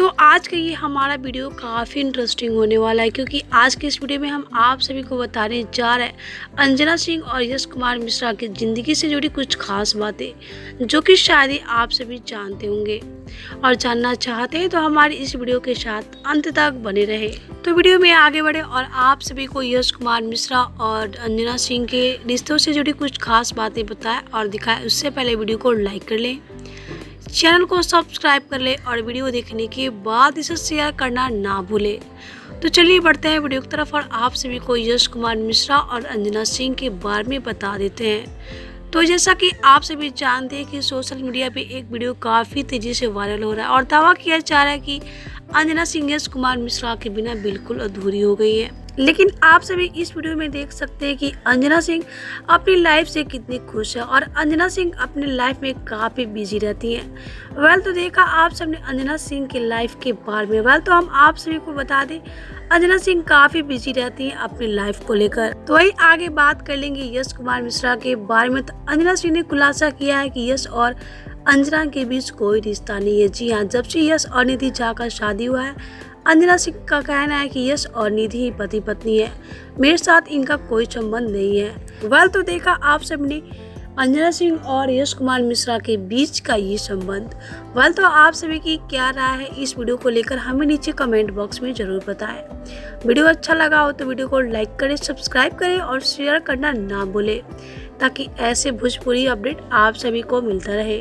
तो आज का ये हमारा वीडियो काफ़ी इंटरेस्टिंग होने वाला है, क्योंकि आज के इस वीडियो में हम आप सभी को बताने जा रहे हैं अंजना सिंह और यश कुमार मिश्रा की ज़िंदगी से जुड़ी कुछ खास बातें जो कि शायद ही आप सभी जानते होंगे और जानना चाहते हैं। तो हमारी इस वीडियो के साथ अंत तक बने रहे। तो वीडियो में आगे बढ़े और आप सभी को यश कुमार मिश्रा और अंजना सिंह के रिश्तों से जुड़ी कुछ खास बातें बताएं और दिखाएं, उससे पहले वीडियो को लाइक कर लें, चैनल को सब्सक्राइब कर ले और वीडियो देखने के बाद इसे शेयर करना ना भूले। तो चलिए बढ़ते हैं वीडियो की तरफ और आप सभी को यश कुमार मिश्रा और अंजना सिंह के बारे में बता देते हैं। तो जैसा कि आप सभी जानते हैं कि सोशल मीडिया पे एक वीडियो काफ़ी तेज़ी से वायरल हो रहा है और दावा किया जा रहा है कि अंजना सिंह यश कुमार मिश्रा के बिना बिल्कुल अधूरी हो गई है। लेकिन आप सभी इस वीडियो में देख सकते हैं कि अंजना सिंह अपनी लाइफ से कितनी खुश है और अंजना सिंह अपनी लाइफ में काफ़ी बिजी रहती हैं। तो देखा आप सबने अंजना सिंह की लाइफ के बारे में। तो हम आप सभी को बता दें, अंजना सिंह काफ़ी बिजी रहती हैं अपनी लाइफ को लेकर। तो वही आगे बात कर लेंगे यश कुमार मिश्रा के बारे में। तो अंजना सिंह ने खुलासा किया है कि यश और अंजना के बीच कोई रिश्ता नहीं है। जी हाँ, जब से यश और निधि झा का शादी हुआ है, अंजना सिंह का कहना है कि यश और निधि ही पति पत्नी है, मेरे साथ इनका कोई संबंध नहीं है। तो देखा आप सबने अंजना सिंह और यश कुमार मिश्रा के बीच का ये संबंध। तो आप सभी की क्या राय है इस वीडियो को लेकर, हमें नीचे कमेंट बॉक्स में जरूर बताएं। वीडियो अच्छा लगा हो तो वीडियो को लाइक करें, सब्सक्राइब करें और शेयर करना ना भूलें, ताकि ऐसे भोजपुरी अपडेट आप सभी को मिलता रहे।